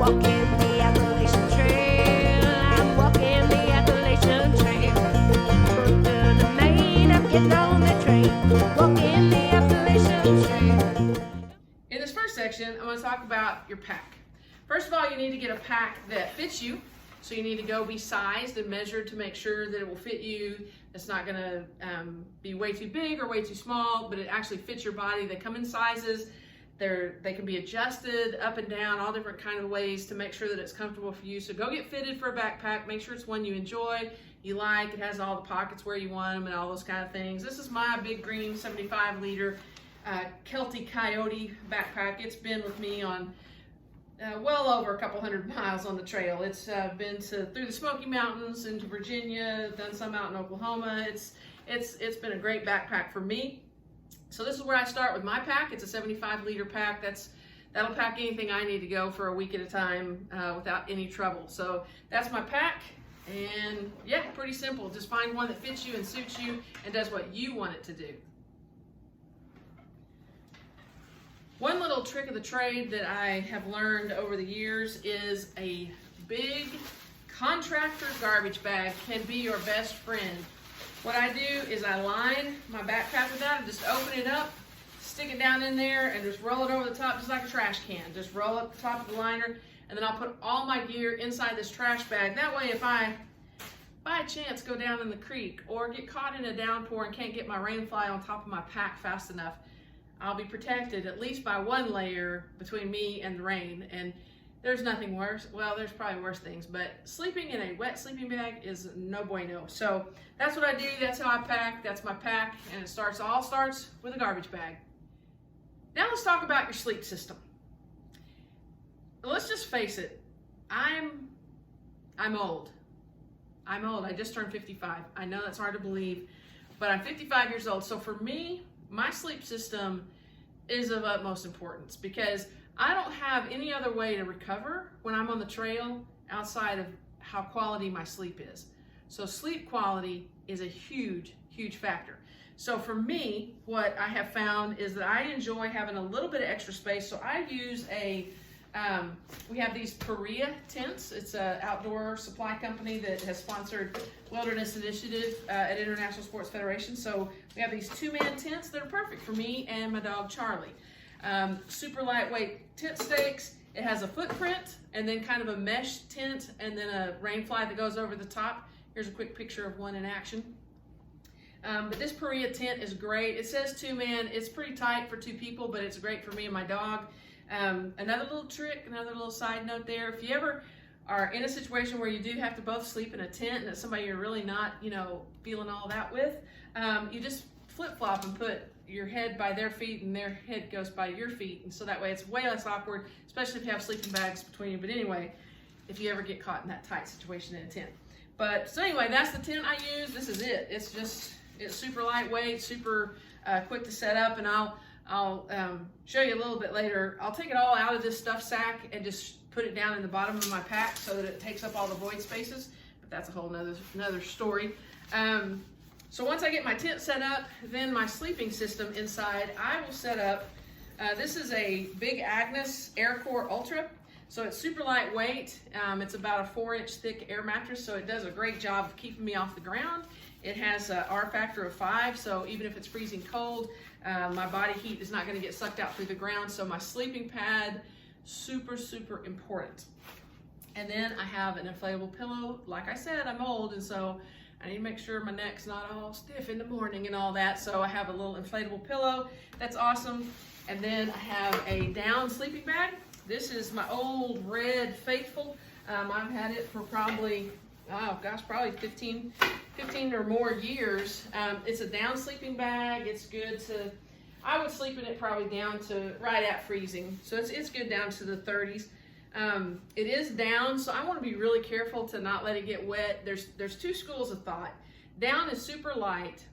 walking the Appalachian Trail. I'm walking the Appalachian Trail. Going to the Maine, I'm getting on the train. Walking the Appalachian Trail. In this first section, I'm going to talk about your pack. First of all, you need to get a pack that fits you. So you need to go be sized and measured to make sure that it will fit you. It's not going to be way too big or way too small, but it actually fits your body. They come in sizes. They can be adjusted up and down, all different kind of ways to make sure that it's comfortable for you. So go get fitted for a backpack. Make sure it's one you enjoy, you like. It has all the pockets where you want them and all those kind of things. This is my big green 75-liter Kelty Coyote backpack. It's been with me on well over a couple hundred miles on the trail. It's been through the Smoky Mountains into Virginia, done some out in Oklahoma. It's been a great backpack for me. So this is where I start with my pack. It's a 75-liter pack. That'll pack anything I need to go for a week at a time without any trouble. So that's my pack, and yeah, pretty simple. Just find one that fits you and suits you and does what you want it to do. One little trick of the trade that I have learned over the years is a big contractor garbage bag can be your best friend. What I do is I line my backpack with that and just open it up, stick it down in there, and just roll it over the top just like a trash can. Just roll up the top of the liner, and then I'll put all my gear inside this trash bag. That way, if I by chance go down in the creek or get caught in a downpour and can't get my rain fly on top of my pack fast enough, I'll be protected at least by one layer between me and the rain. And there's nothing worse. Well, there's probably worse things, but sleeping in a wet sleeping bag is no bueno. So that's what I do. That's how I pack. That's my pack. And it all starts with a garbage bag. Now let's talk about your sleep system. Let's just face it. I'm old. I'm old. I just turned 55. I know that's hard to believe, but I'm 55 years old. So for me, my sleep system is of utmost importance because I don't have any other way to recover when I'm on the trail outside of how quality my sleep is. So sleep quality is a huge, huge factor. So for me, what I have found is that I enjoy having a little bit of extra space. So I use we have these Paria tents. It's an outdoor supply company that has sponsored Wilderness Initiative at International Sports Federation. So we have these 2-man tents that are perfect for me and my dog Charlie. Super lightweight tent stakes. It has a footprint and then kind of a mesh tent and then a rain fly that goes over the top. Here's a quick picture of one in action. But this Paria tent is great. It says 2-man. It's pretty tight for 2 people, but it's great for me and my dog. Another little trick, another little side note there, if you ever are in a situation where you do have to both sleep in a tent and it's somebody you're really not, feeling all that with, you just flip-flop and put your head by their feet and their head goes by your feet. And so that way it's way less awkward, especially if you have sleeping bags between you. But anyway, if you ever get caught in that tight situation in a tent. But so anyway, that's the tent I use. This is it. It's super lightweight, super quick to set up, and I'll show you a little bit later. I'll take it all out of this stuff sack and just put it down in the bottom of my pack so that it takes up all the void spaces, but that's a whole nother story. So once I get my tent set up, then my sleeping system inside, I will set up, this is a Big Agnes AirCore Ultra. So it's super lightweight. It's about a 4-inch thick air mattress, so it does a great job of keeping me off the ground. It has an R factor of 5, so even if it's freezing cold, my body heat is not going to get sucked out through the ground. So my sleeping pad, super, super important. And then I have an inflatable pillow. Like I said, I'm old, and so I need to make sure my neck's not all stiff in the morning and all that. So I have a little inflatable pillow. That's awesome. And then I have a down sleeping bag. This is my old red Faithful. I've had it for probably 15 or more years. It's a down sleeping bag. It's good I would sleep in it probably down to right at freezing. So it's good down to the 30s. It is down, so I want to be really careful to not let it get wet. There's 2 schools of thought. Down is super light,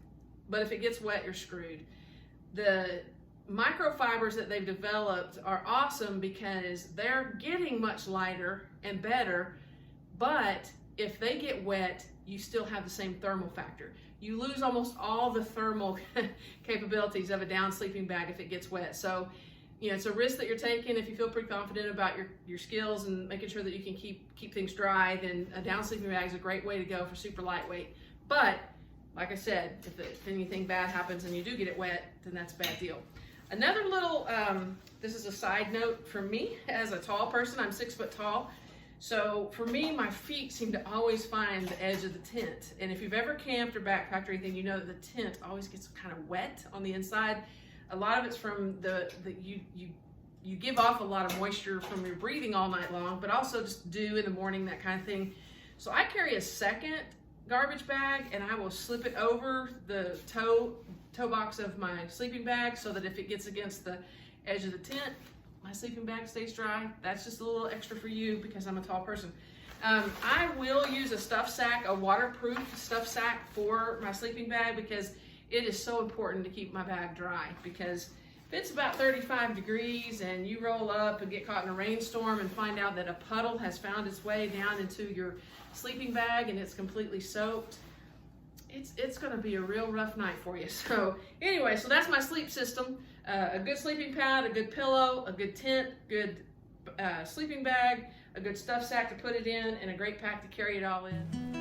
but if it gets wet, you're screwed. The microfibers that they've developed are awesome because they're getting much lighter and better, but if they get wet, you still have the same thermal factor. You lose almost all the thermal capabilities of a down sleeping bag if it gets wet. So you know, it's a risk that you're taking. If you feel pretty confident about your skills and making sure that you can keep things dry, then a down sleeping bag is a great way to go for super lightweight. But like I said, if anything bad happens and you do get it wet, then that's a bad deal. Another little, this is a side note for me as a tall person. I'm 6 foot tall. So for me, my feet seem to always find the edge of the tent. And if you've ever camped or backpacked or anything, you know that the tent always gets kind of wet on the inside. A lot of it's from you give off a lot of moisture from your breathing all night long, but also just dew in the morning, that kind of thing. So I carry a second garbage bag, and I will slip it over the toe box of my sleeping bag so that if it gets against the edge of the tent, my sleeping bag stays dry. That's just a little extra for you because I'm a tall person. I will use a stuff sack, a waterproof stuff sack for my sleeping bag, because it is so important to keep my bag dry. Because if it's about 35 degrees and you roll up and get caught in a rainstorm and find out that a puddle has found its way down into your sleeping bag and it's completely soaked, it's going to be a real rough night for you. So anyway, so that's my sleep system. A good sleeping pad, a good pillow, a good tent, good sleeping bag, a good stuff sack to put it in, and a great pack to carry it all in.